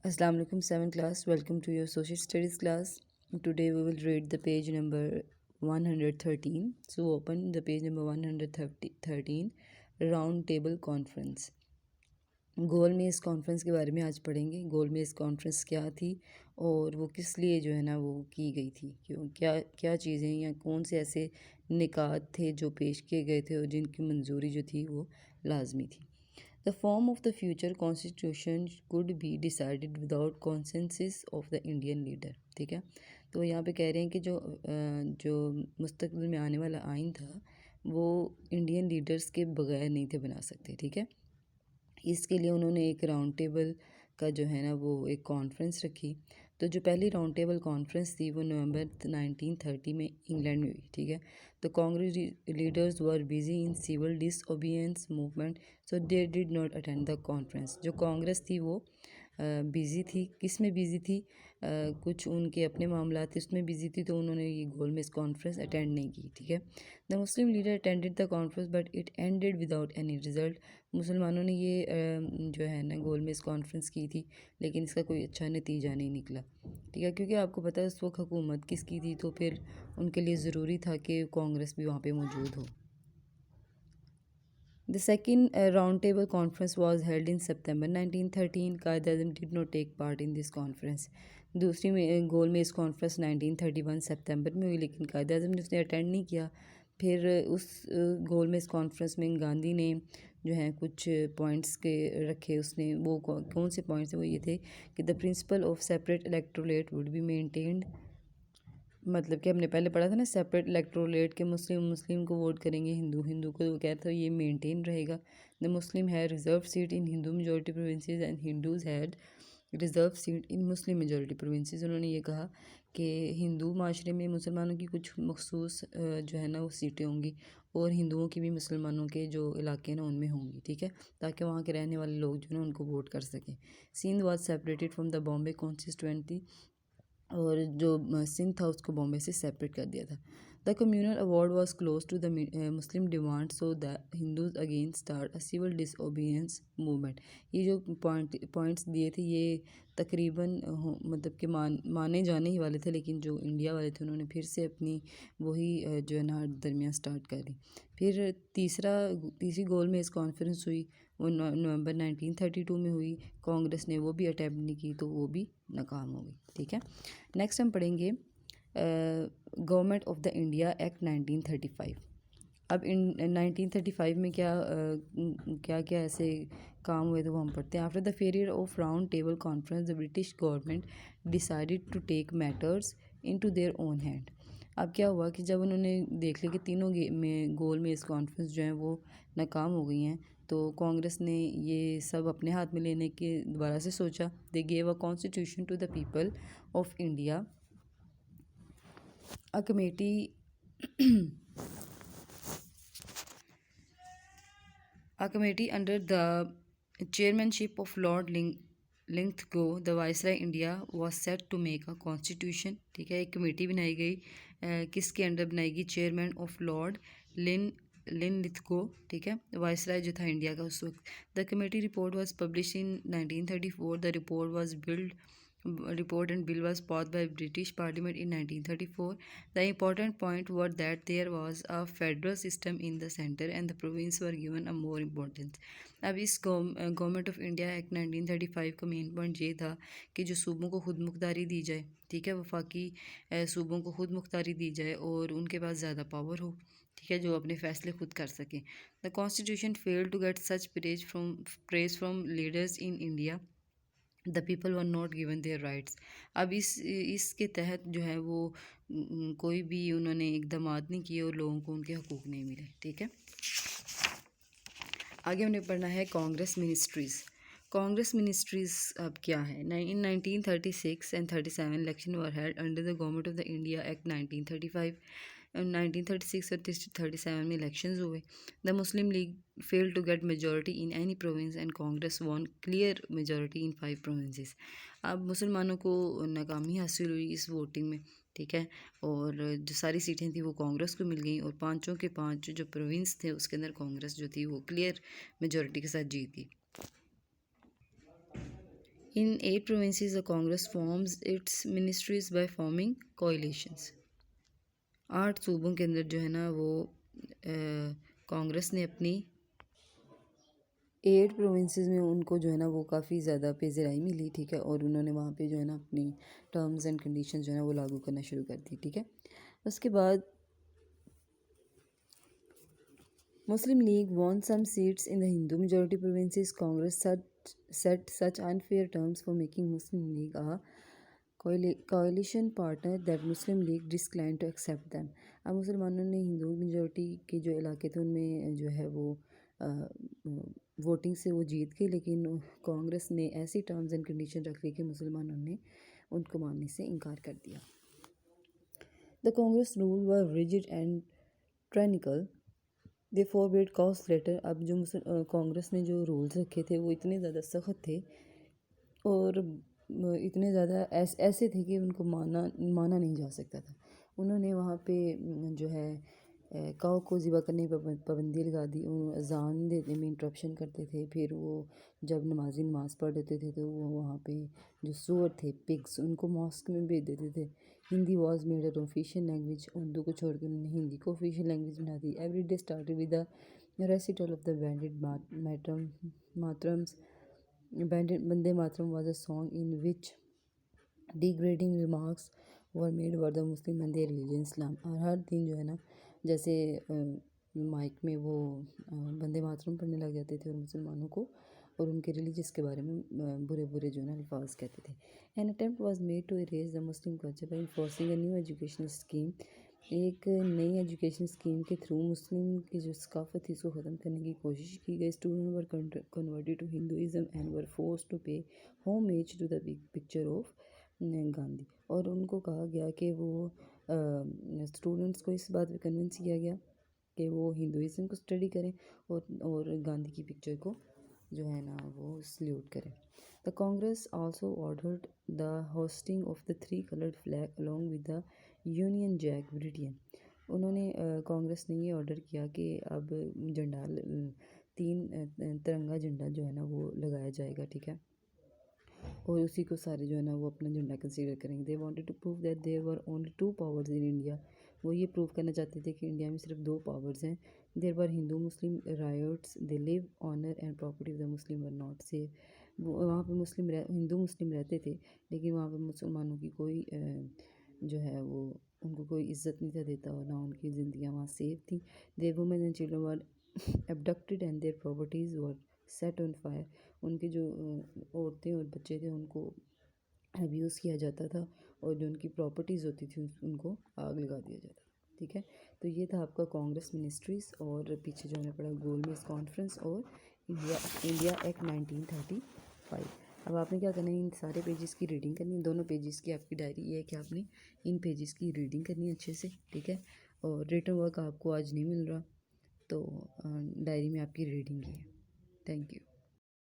Assalamu alaikum 7th class. Welcome to your social studies class. Today we will read the page number 113. So open the page number 113 round table conference. गोल मेज़ conference के बारे में आज पढ़ेंगे। गोल मेज़ conference क्या थी और वो किस लिए जो है ना वो की गई थी, क्यों क्या क्या चीज़ें या कौन से ऐसे निकात थे जो पेश किए गए थे और जिनकी मंजूरी जो थी वो लाजमी थी। The form of the future constitution could be decided without consensus of the Indian leader। ठीक है, तो यहाँ पे कह रहे हैं कि जो मुस्तकबिल में आने वाला आइन था वो इंडियन लीडर्स के बगैर नहीं थे बना सकते। ठीक है, इसके लिए उन्होंने एक राउंड टेबल का जो है ना वो एक कॉन्फ्रेंस रखी। तो जो पहली राउंड टेबल कॉन्फ्रेंस थी वो नवंबर 1930 में इंग्लैंड में हुई। ठीक है, तो Congress leaders were busy in civil disobedience movement, so they did not attend the conference. जो कांग्रेस थी वो बिज़ी थी। किस में बिज़ी थी? कुछ उनके अपने मामला थे उसमें बिज़ी थी, तो उन्होंने ये गोल मेज़ कॉन्फ्रेंस अटेंड नहीं की। ठीक है, the Muslim leader attended the conference but it ended without any result. मुसलमानों ने ये जो है ना गोल मेज़ कॉन्फ्रेंस की थी, लेकिन इसका कोई अच्छा नतीजा नहीं निकला। ठीक है, क्योंकि आपको पता है उस वक्त हुकूमत किसकी थी, तो फिर उनके लिए ज़रूरी था कि कांग्रेस भी वहाँ पे मौजूद हो। The second roundtable conference was held in September 1913. Qaid-e-Azam did not take part in this conference. दूसरी में गोल मेज़ कॉन्फ्रेंस 1931 सितंबर में हुई, लेकिन कायद आज़म ने उसने अटेंड नहीं किया। फिर उस गोल मेज़ कॉन्फ्रेंस में गांधी ने जो है कुछ पॉइंट्स के रखे। उसने वो कौन से पॉइंट्स थे? वो ये थे कि the principle of separate electorate would be maintained. मतलब कि हमने पहले पढ़ा था ना सेपरेट इलेक्टोरेट के मुस्लिम मुस्लिम को वोट करेंगे, हिंदू हिंदू को। वो कहता है ये मेंटेन रहेगा। द मुस्लिम है reserve seat in Hindu majority provinces and Hindus had reserve seat in Muslim majority provinces. उन्होंने ये कहा कि हिंदू माशरे में मुसलमानों की कुछ मखसूस जो है ना वो सीटें होंगी और हिंदुओं की भी मुसलमानों के जो इलाके हैं ना उनमें होंगी। ठीक है, ताकि वहाँ के रहने वाले लोग जो है ना उनको वोट कर सकें। Sindh was separated from the Bombay constituency, और जो सिंध था उसको बॉम्बे से सेपरेट कर दिया था। The communal award was close to the Muslim demand, so the Hindus again start a civil disobedience movement. ये जो पॉइंट्स दिए थे ये तकरीबन मतलब कि माने जाने ही वाले थे, लेकिन जो इंडिया वाले थे उन्होंने फिर से अपनी वही जो है ना दरमियान स्टार्ट कर दी। फिर तीसरी गोल में इस कॉन्फ्रेंस हुई, वो नवंबर 1932 में हुई। कांग्रेस ने वो भी अटैम्प्ट नहीं की, तो वो भी नाकाम हो गई। ठीक है, नेक्स्ट हम पढ़ेंगे government of the India act 1935। अब इन 1935 में क्या क्या ऐसे काम हुए तो वो हम पढ़ते हैं। After the failure of round table conference the British government decided to take matters into their own hand. अब क्या हुआ कि जब उन्होंने देख लिया कि तीनों में गोल में इस कॉन्फ्रेंस जो है वो नाकाम हो गई हैं, तो कांग्रेस ने ये सब अपने हाथ में लेने के दोबारा से सोचा। They gave a constitution to the people of India, a committee A committee under the chairmanship of Lord Linlithgow, the Viceroy India, was set to make a constitution। ठीक है, एक कमेटी बनाई गई। किसके अंडर बनाई गई? Chairman of Lord Linlithgow. ठीक है, वाइसराय जो था इंडिया का उस वक्त। The committee report was publish in 1934। The report and bill was passed by British Parliament in 1934. The important point was that there was a federal system in the center and the province were given a more importance। अब इस government of India act 1935 का main point ये था कि जो सूबों को खुद मुख्तारी दी जाए। ठीक है, वफाकी सूबों को खुद मुख्तारी दी जाए और उनके पास ज़्यादा पावर हो। ठीक है, जो अपने फैसले खुद कर सकें। The constitution failed to get such praise from leaders in India, the people were not given their rights. अब इसके तहत जो है वो कोई भी उन्होंने इकदामात नहीं किए और लोगों को उनके हकूक़ नहीं मिले। ठीक है, आगे हमने पढ़ना है कांग्रेस मिनिस्ट्रीज़। कांग्रेस मिनिस्ट्रीज़ अब क्या है? In 1936 and 37 election were held under the government of the India act 1935। 1936 और 37 में इलेक्शंस हुए। The Muslim League failed to get majority in any province and Congress won clear majority in 5 provinces. अब मुसलमानों को नाकामी हासिल हुई इस वोटिंग में। ठीक है, और जो सारी सीटें थी वो कांग्रेस को मिल गई और पाँचों के पाँच जो प्रोविंस थे उसके अंदर कांग्रेस जो थी वो क्लियर मेजॉरिटी के साथ जीत गई। In 8 provinces, the Congress forms its ministries by forming coalitions. 8 सूबों के अंदर जो है ना वो कांग्रेस ने अपनी 8 प्रोविंसेस में उनको जो है ना वो काफ़ी ज़्यादा पेज़राई मिली, ठीक है, और उन्होंने वहाँ पे जो है ना अपनी टर्म्स एंड कंडीशंस जो है ना वो लागू करना शुरू कर दी, ठीक है। उसके बाद Muslim League won some seats in the Hindu majority provinces. Congress set such unfair terms for making Muslim League a coalition partner that Muslim League declined to accept them. अब मुसलमानों ने हिंदू मेजोरिटी के जो इलाके थे उनमें जो है वो वोटिंग से वो जीत गई, लेकिन कांग्रेस ने ऐसी टर्म्स एंड कंडीशन रख ली कि मुसलमानों ने उनको मानने से इनकार कर दिया। The Congress rule were rigid and tyrannical, they forbid कॉस्ट लेटर। अब जो कांग्रेस ने जो रूल्स रखे थे वो इतने ज़्यादा सख्त थे और इतने ज़्यादा ऐसे थे कि उनको माना नहीं जा सकता था। उन्होंने वहाँ पे जो है काऊ को ज़िबा करने पर पाबंदी लगा दी, अजान देने में इंटरप्शन करते थे, फिर वो जब नमाजी नमाज पढ़ लेते थे तो वो वहाँ पे जो सूअर थे पिग्स उनको मॉस्क में भेज देते थे। Hindi was made an official language, Urdu को छोड़ कर उन्होंने हिंदी को ऑफिशियल लैंग्वेज बना दी। Every day started with the recital of the Bande Matarams. Bande Mataram was a song in which degrading remarks were made were the Muslim and their religion Islam. और हर दिन जो है ना जैसे माइक में वो बंदे मातरम पढ़ने लग जाते थे और मुसलमानों को और उनके रिलीजियस के बारे में बुरे बुरे जो है ना अल्फाज कहते थे। An attempt was made to erase the Muslim culture by enforcing a new educational scheme. एक नई एजुकेशन स्कीम के थ्रू मुस्लिम की जो सकाफत थी उसको ख़त्म करने की कोशिश की गई। Student were converted to Hinduism and were force to pay homage to the picture of Gandhi. और उनको कहा गया कि वो स्टूडेंट्स को इस बात पे कन्विंस किया गया कि वो हिंदुज़म को स्टडी करें और गांधी की पिक्चर को जो है ना वो सल्यूट करें। The Congress also ordered the hosting of the 3 coloured flag along with the Union Jack Britain. उन्होंने कांग्रेस ने ये ऑर्डर किया कि अब झंडा 3 तिरंगा झंडा जो है ना वो लगाया जाएगा, ठीक है, और उसी को सारे जो है ना वो अपना झंडा कंसीडर करेंगे। They wanted to prove that there were only 2 powers in India. वो ये प्रूव करना चाहते थे कि इंडिया में सिर्फ 2 पावर्स हैं। There were Hindu Muslim riots, they live honour and property of the Muslim were not safe. वो वहाँ पे हिंदू मुस्लिम रहते थे, लेकिन वहाँ पे मुसलमानों की कोई जो है वो उनको कोई इज्जत नहीं था देता और ना उनकी ज़िंदगियाँ वहाँ सेफ थी। Their women and children were abducted and their properties were set on fire. उनके जो औरतें और बच्चे थे उनको अब्यूज़ किया जाता था और जो उनकी प्रॉपर्टीज़ होती थी उनको आग लगा दिया जाता था, ठीक है। तो ये था आपका कांग्रेस मिनिस्ट्रीज़ और पीछे जो हमें पड़ा गोलमेज कॉन्फ्रेंस और इंडिया एक्ट 1935। अब आपने क्या करना है, इन सारे पेजेस की रीडिंग करनी है। दोनों पेजेस की आपकी डायरी ये है कि आपने इन पेजेस की रीडिंग करनी है अच्छे से, ठीक है। और रिटन वर्क आपको आज नहीं मिल रहा तो डायरी में आपकी रीडिंग ही है। Thank you.